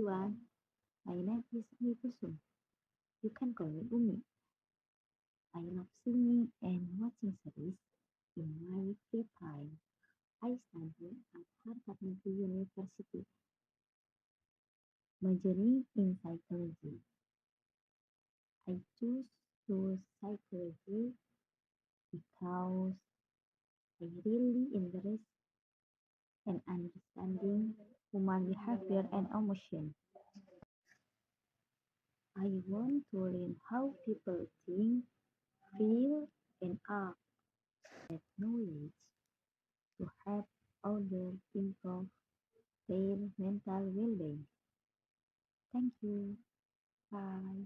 everyone. My name is Umi Kusum. You can call me Umi. I love singing and watching series in my free time. I study at Harvard University, majoring in psychology. I choose psychology because I really interest in understanding human behavior and emotion. I want to learn how people think, feel, and act. That knowledge to help others improve their mental well-being. Thank you. Bye.